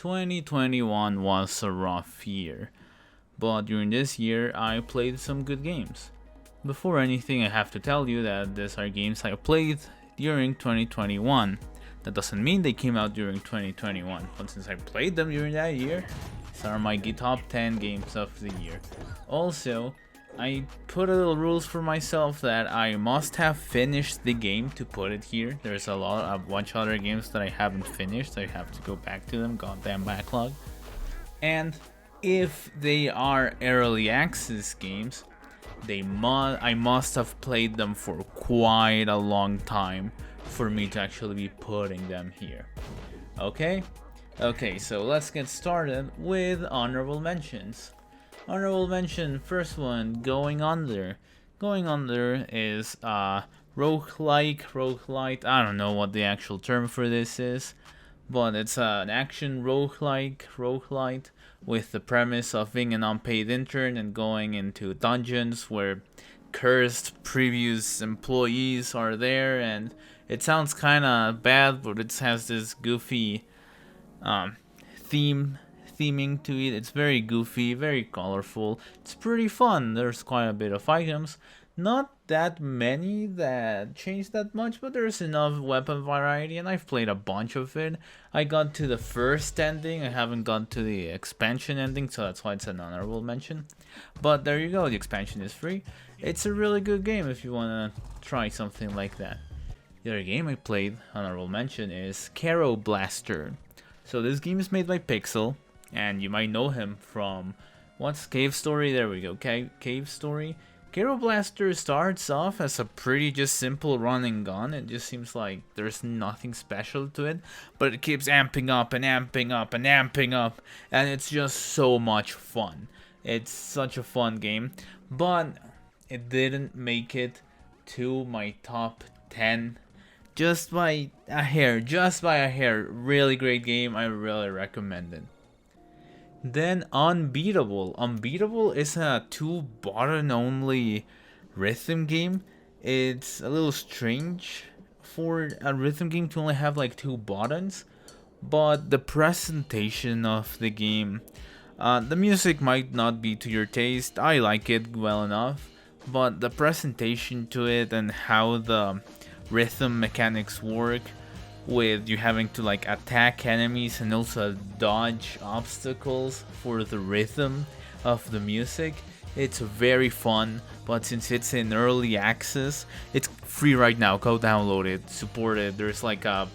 2021 was a rough year, but during this year I played some good games. Before anything, I have to tell you that these are games I played during 2021. That doesn't mean they came out during 2021, but since I played them during that year, these are my top 10 games of the year. Also, I put a little rules for myself that I must have finished the game to put it here. There's a bunch of other games that I haven't finished. I have to go back to them, goddamn backlog. And if they are early access games, I must have played them for quite a long time for me to actually be putting them here. Okay, so let's get started with honorable mentions. Honorable mention, first one, Going Under. Going Under is roguelite, I don't know what the actual term for this is, but it's an action roguelite with the premise of being an unpaid intern and going into dungeons where cursed previous employees are there, and it sounds kind of bad, but it has this goofy theming to it. It's very goofy, very colorful. It's pretty fun. There's quite a bit of items. Not that many that change that much, but there's enough weapon variety, and I've played a bunch of it. I got to the first ending. I haven't got to the expansion ending, so that's why it's an honorable mention. But there you go, the expansion is free. It's a really good game if you want to try something like that. The other game I played, honorable mention, is Caro Blaster. So this game is made by Pixel, and you might know him from, what's Cave Story? There we go, Cave Story. Caro Blaster starts off as a pretty just simple run and gun. It just seems like there's nothing special to it, but it keeps amping up and amping up and amping up, and it's just so much fun. It's such a fun game, but it didn't make it to my top 10 just by a hair, Really great game, I really recommend it. Then Unbeatable. Unbeatable is a 2-button only rhythm game. It's a little strange for a rhythm game to only have like 2 buttons, but the presentation of the game, the music might not be to your taste. I like it well enough, but the presentation to it and how the rhythm mechanics work, with you having to like attack enemies and also dodge obstacles for the rhythm of the music, it's very fun. But since it's in early access, it's free right now. Go download it, support it. There's like a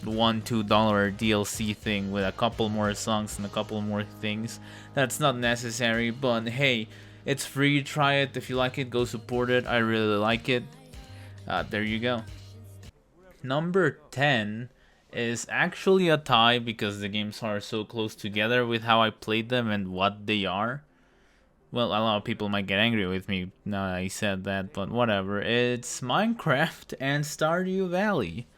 $1-2 DLC thing with a couple more songs and a couple more things. That's not necessary, but hey, it's free. Try it. If you like it, go support it. I really like it. There you go. Number 10 is actually a tie because the games are so close together with how I played them and what they are. Well, a lot of people might get angry with me now that I said that, but whatever. It's Minecraft and Stardew Valley.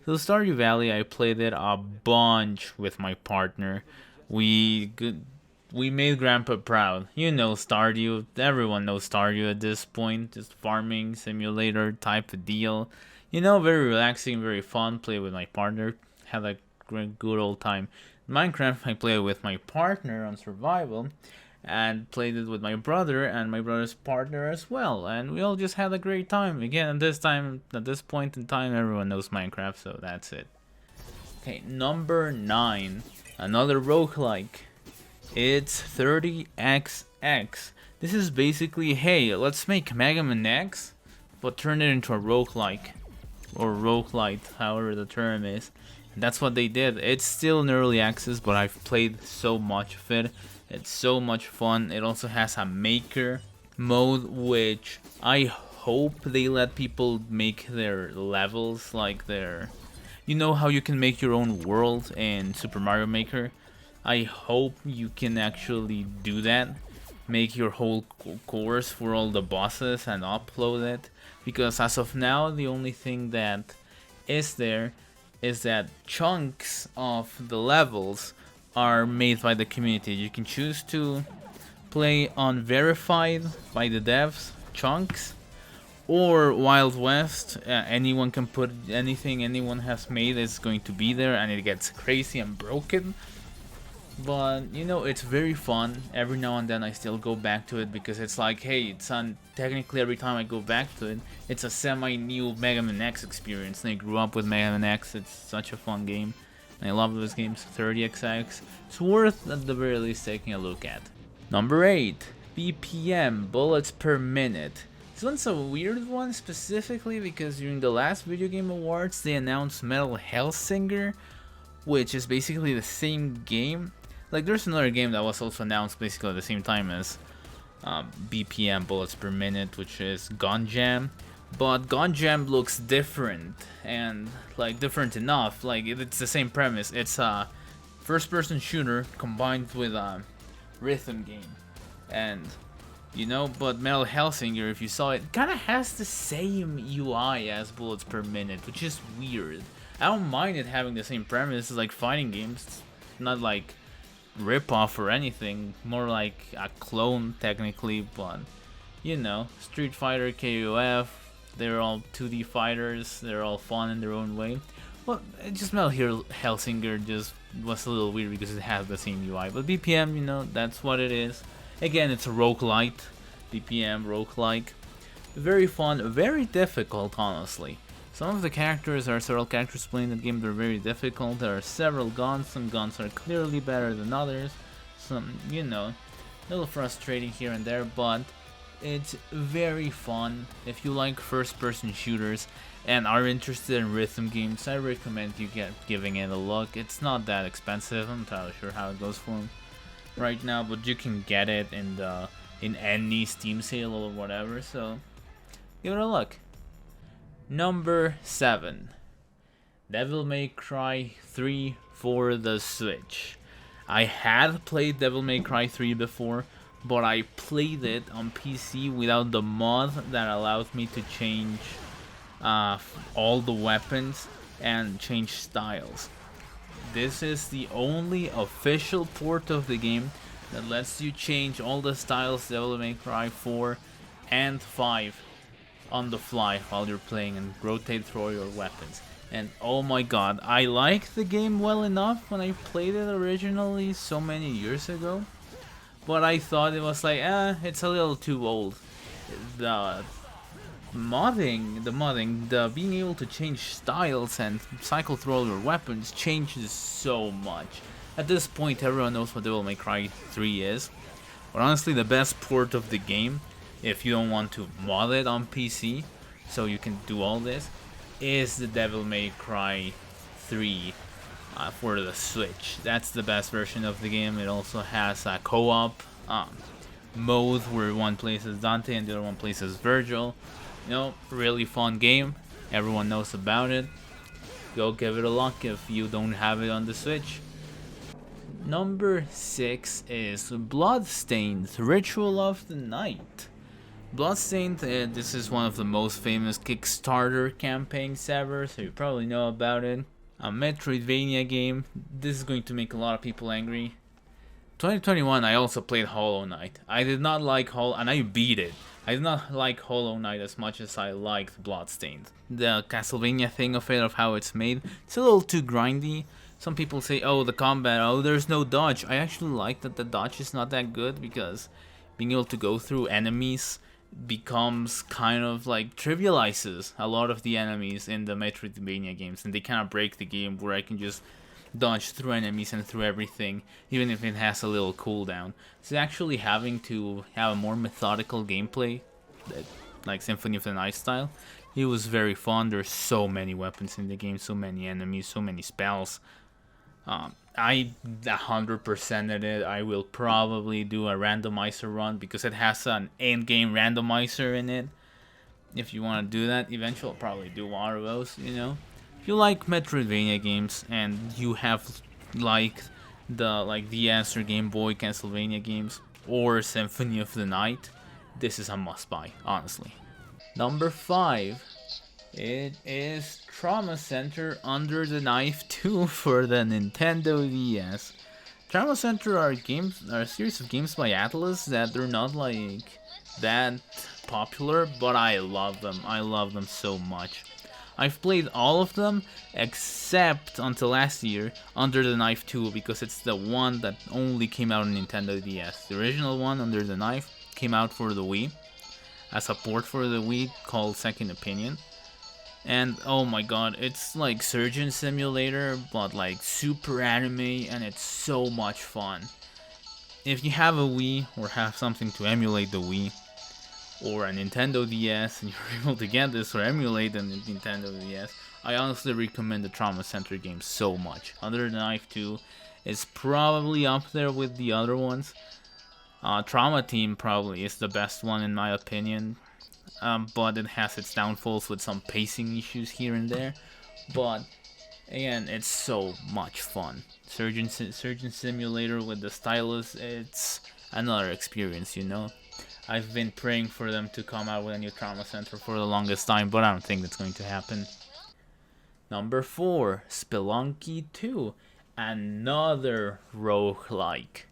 So Stardew Valley, I played it a bunch with my partner. We made Grandpa proud. You know Stardew. Everyone knows Stardew at this point. Just farming simulator type of deal. You know, very relaxing, very fun. Play with my partner. Had a good old time. Minecraft, I played with my partner on survival, and played it with my brother and my brother's partner as well. And we all just had a great time. Again, at this point in time, everyone knows Minecraft, so that's it. Okay, number 9, another roguelike. It's 30XX. This is basically, hey, let's make Mega Man X, but turn it into a roguelike. Or roguelite, however the term is. And that's what they did. It's still in early access, but I've played so much of it. It's so much fun. It also has a maker mode, which I hope they let people make their levels like their... You know how you can make your own world in Super Mario Maker? I hope you can actually do that. Make your whole course for all the bosses and upload it, because as of now the only thing that is there is that chunks of the levels are made by the community. You can choose to play unverified by the devs chunks, or Wild West. Anyone can put anything anyone has made is going to be there, and it gets crazy and broken. But you know, it's very fun. Every now and then I still go back to it because it's like, hey, it's on technically every time I go back to it, it's a semi-new Mega Man X experience. And I grew up with Mega Man X. It's such a fun game. And I love those games. 30XX. It's worth at the very least taking a look at. Number 8, BPM, bullets per minute. This one's a weird one specifically because during the last Video Game Awards they announced Metal Hellsinger, which is basically the same game. Like, there's another game that was also announced basically at the same time as BPM, bullets per minute, which is Gun Jam. But Gun Jam looks different, and like different enough. Like, it's the same premise. It's a first-person shooter combined with a rhythm game, and you know. But Metal Hellsinger, if you saw it, kind of has the same UI as Bullets per Minute, which is weird. I don't mind it having the same premise. It's like fighting games. It's not like rip-off or anything, more like a clone technically, but you know, Street Fighter, KOF, they're all 2D fighters, they're all fun in their own way. Well, just Metal Hellsinger just was a little weird because it has the same UI, but BPM, you know, that's what it is. Again, it's a roguelite, BPM roguelike. Very fun, very difficult, honestly. Some of the characters are several characters playing the game, they're very difficult. There are several guns, some guns are clearly better than others. Some, you know, a little frustrating here and there, but it's very fun. If you like first-person shooters and are interested in rhythm games, I recommend you giving it a look. It's not that expensive, I'm not entirely sure how it goes for them right now, but you can get it in any Steam sale or whatever, so give it a look. Number 7, Devil May Cry 3 for the Switch. I had played Devil May Cry 3 before, but I played it on PC without the mod that allows me to change all the weapons and change styles. This is the only official port of the game that lets you change all the styles Devil May Cry 4 and 5 on the fly while you're playing and rotate through your weapons. And oh my god, I liked the game well enough when I played it originally so many years ago, but I thought it was like, it's a little too old. The being able to change styles and cycle through all your weapons changes so much. At this point, everyone knows what Devil May Cry 3 is, but honestly, the best port of the game, if you don't want to mod it on PC, so you can do all this, is the Devil May Cry 3 for the Switch. That's the best version of the game. It also has a co-op mode where one plays as Dante and the other one plays as Virgil. You know, really fun game. Everyone knows about it. Go give it a look if you don't have it on the Switch. Number 6 is Bloodstained Ritual of the Night. Bloodstained, this is one of the most famous Kickstarter campaigns ever, so you probably know about it. A Metroidvania game. This is going to make a lot of people angry. 2021, I also played Hollow Knight. I did not like and I beat it. I did not like Hollow Knight as much as I liked Bloodstained. The Castlevania thing of it, of how it's made, it's a little too grindy. Some people say, oh, the combat, oh, there's no dodge. I actually like that the dodge is not that good because being able to go through enemies becomes kind of like trivializes a lot of the enemies in the Metroidvania games, and they kind of break the game where I can just dodge through enemies and through everything, even if it has a little cooldown. So actually having to have a more methodical gameplay, like Symphony of the Night style, it was very fun. There's so many weapons in the game, so many enemies, so many spells. I 100%ed it. I will probably do a randomizer run because it has an in-game randomizer in it. If you want to do that, eventually I'll probably do one of those, you know. If you like Metroidvania games and you have liked the DS or Game Boy Castlevania games or Symphony of the Night, this is a must-buy, honestly. Number 5. It is Trauma Center Under the Knife 2 for the Nintendo DS. Trauma Center are a series of games by Atlus that they're not like that popular, but I love them. I love them so much. I've played all of them except until last year, Under the Knife 2, because it's the one that only came out on Nintendo DS. The original one, Under the Knife, came out for the Wii, a support for the Wii called Second Opinion. And oh my god, it's like Surgeon Simulator, but like super anime, and it's so much fun. If you have a Wii, or have something to emulate the Wii, or a Nintendo DS, and you're able to get this or emulate a Nintendo DS, I honestly recommend the Trauma Center game so much. Under the Knife 2 is probably up there with the other ones. Trauma Team probably is the best one in my opinion. But it has its downfalls with some pacing issues here and there. But again, it's so much fun. Surgeon Simulator with the stylus, it's another experience, you know. I've been praying for them to come out with a new Trauma Center for the longest time, but I don't think that's going to happen. Number 4, Spelunky 2, another roguelike.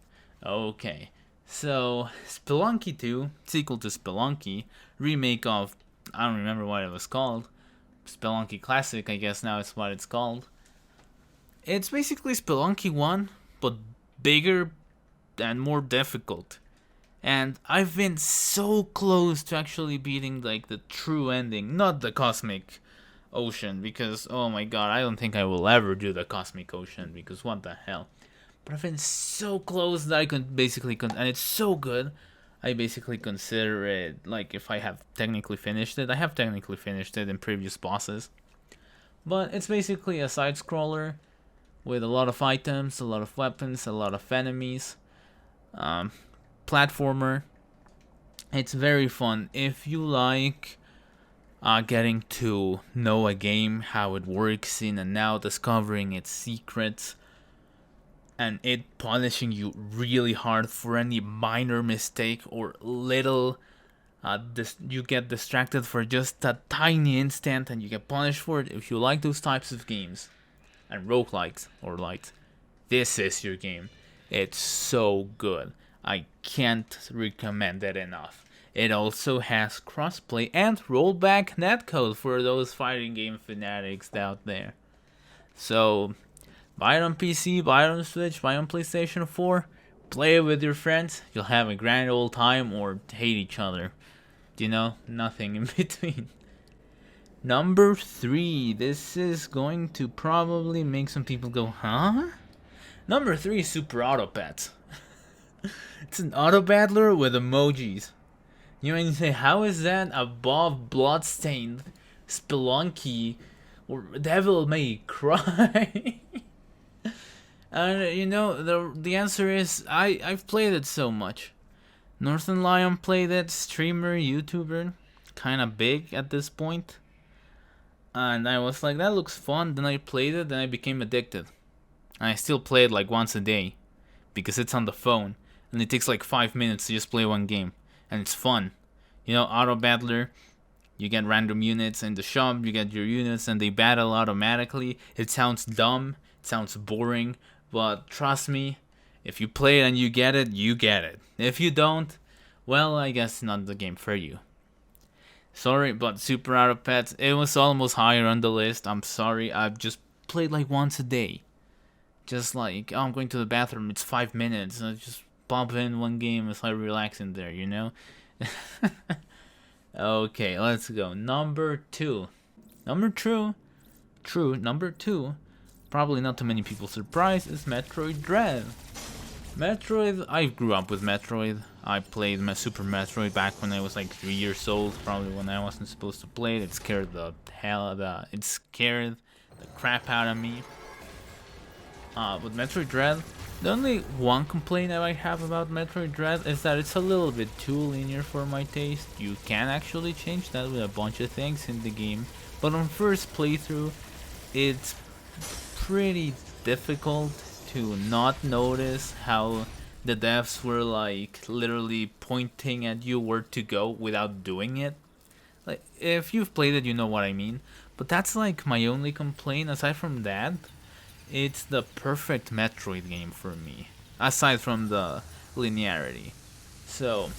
Okay. So, Spelunky 2, sequel to Spelunky, remake of, I don't remember what it was called, Spelunky Classic, I guess now is what it's called. It's basically Spelunky 1, but bigger and more difficult. And I've been so close to actually beating like the true ending, not the Cosmic Ocean, because oh my god, I don't think I will ever do the Cosmic Ocean, because what the hell. But I've been so close that I could basically, and it's so good, I basically consider it, like, if I have technically finished it. I have technically finished it in previous bosses. But it's basically a side-scroller with a lot of items, a lot of weapons, a lot of enemies. Platformer. It's very fun. If you like getting to know a game, how it works in and out, discovering its secrets, and it punishing you really hard for any minor mistake or little you get distracted for just a tiny instant and you get punished for it. If you like those types of games and roguelikes or lights, this is your game. It's so good. I can't recommend it enough. It also has crossplay and rollback netcode for those fighting game fanatics out there. So buy it on PC, buy it on Switch, buy it on PlayStation 4, play it with your friends, you'll have a grand old time or hate each other. You know, nothing in between. Number 3, this is going to probably make some people go, huh? Number 3 is Super Auto Pets. It's an auto battler with emojis. You might say, how is that above Bloodstained, Spelunky, or Devil May Cry? And you know, the answer is I've played it so much. Northern Lion played it, streamer, YouTuber, kinda big at this point. And I was like, that looks fun. Then I played it, then I became addicted. And I still play it like once a day, because it's on the phone, and it takes like 5 minutes to just play one game, and it's fun. You know, auto battler, you get random units in the shop, you get your units, and they battle automatically. It sounds dumb, it sounds boring, but trust me, if you play it and you get it, you get it. If you don't, well, I guess not the game for you. Sorry, but Super Auto Pets, it was almost higher on the list. I'm sorry, I've just played like once a day. Just like, oh, I'm going to the bathroom, it's 5 minutes, and I just pop in one game as I relax in there, you know? Okay, let's go. Number 2. Number 2, probably not too many people surprised, is Metroid Dread. Metroid, I grew up with Metroid. I played my Super Metroid back when I was like 3 years old, probably when I wasn't supposed to play it. It scared the crap out of me. With Metroid Dread, the only one complaint that I have about Metroid Dread is that it's a little bit too linear for my taste. You can actually change that with a bunch of things in the game, but on first playthrough, it's pretty difficult to not notice how the devs were like literally pointing at you where to go without doing it. Like, if you've played it, you know what I mean. But that's like my only complaint. Aside from that, it's the perfect Metroid game for me, aside from the linearity. So,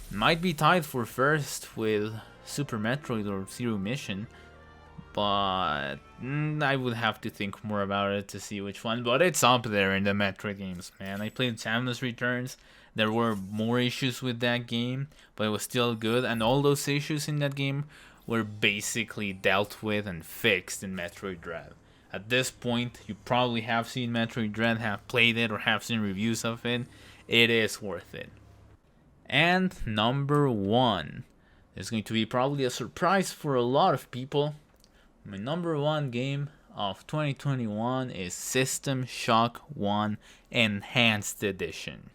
might be tied for first with Super Metroid or Zero Mission, but I would have to think more about it to see which one. But it's up there in the Metroid games, man. I played Samus Returns. There were more issues with that game, but it was still good, and all those issues in that game were basically dealt with and fixed in Metroid Dread. At this point, you probably have seen Metroid Dread, have played it, or have seen reviews of it. It is worth it. And number 1 is going to be probably a surprise for a lot of people. My number 1 game of 2021 is System Shock 1 Enhanced Edition.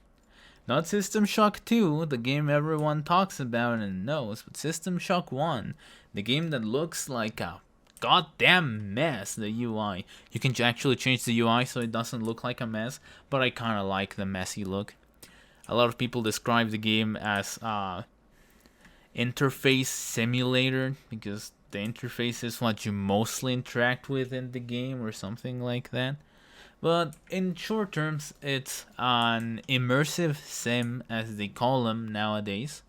Not System Shock 2, the game everyone talks about and knows, but System Shock 1, the game that looks like a goddamn mess, the UI. You can actually change the UI so it doesn't look like a mess, but I kind of like the messy look. A lot of people describe the game as a interface simulator because the interface is what you mostly interact with in the game or something like that. But in short terms, it's an immersive sim, as they call them nowadays,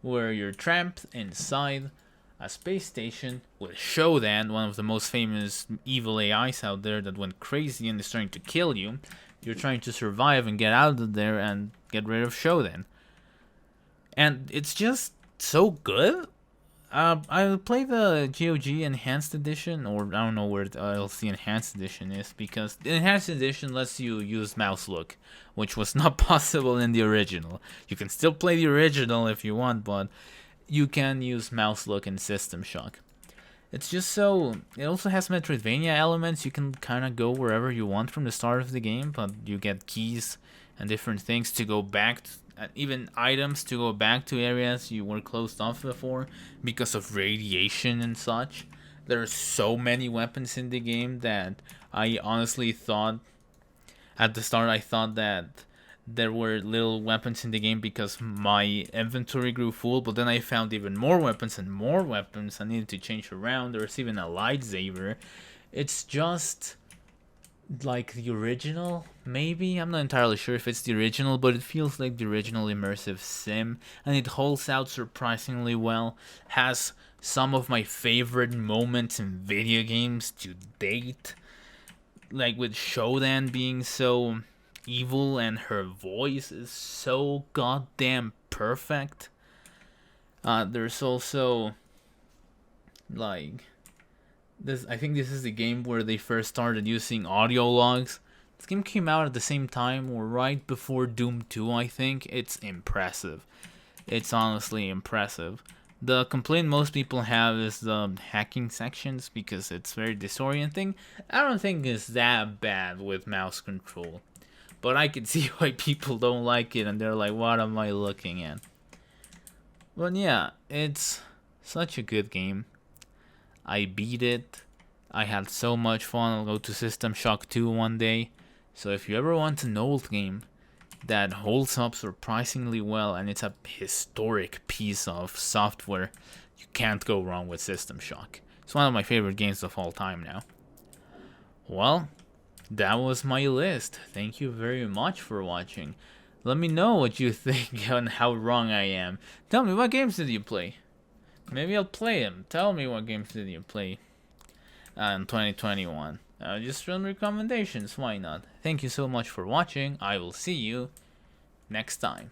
where you're trapped inside a space station with Shodan, one of the most famous evil AIs out there that went crazy and is trying to kill you. You're trying to survive and get out of there and get rid of Shodan. And it's just so good. I play the GOG Enhanced Edition, or I don't know where else the Enhanced Edition is, because the Enhanced Edition lets you use mouse look, which was not possible in the original. You can still play the original if you want, but you can use mouse look in System Shock. It's just so... It also has Metroidvania elements. You can kind of go wherever you want from the start of the game, but you get keys and different things to go back to, even items to go back to areas you were closed off before because of radiation and such. There are so many weapons in the game that I honestly thought at the start, I thought that there were little weapons in the game because my inventory grew full, but then I found even more weapons and more weapons I needed to change around. There's even a lightsaber. It's just like the original, maybe? I'm not entirely sure if it's the original, but it feels like the original immersive sim, and it holds out surprisingly well. Has some of my favorite moments in video games to date, like with Shodan being so evil and her voice is so goddamn perfect. There's also like this. I think this is the game where they first started using audio logs. This game came out at the same time or right before Doom 2, I think. It's impressive. It's honestly impressive. The complaint most people have is the hacking sections because it's very disorienting. I don't think it's that bad with mouse control, but I can see why people don't like it and they're like, what am I looking at? But yeah, it's such a good game. I beat it. I had so much fun. I'll go to System Shock 2 one day. So if you ever want an old game that holds up surprisingly well and it's a historic piece of software, you can't go wrong with System Shock. It's one of my favorite games of all time now. Well, that was my list. Thank you very much for watching. Let me know what you think and how wrong I am. Tell me, what games did you play? Maybe I'll play them. Tell me what games did you play in 2021. Just film recommendations, why not? Thank you so much for watching. I will see you next time.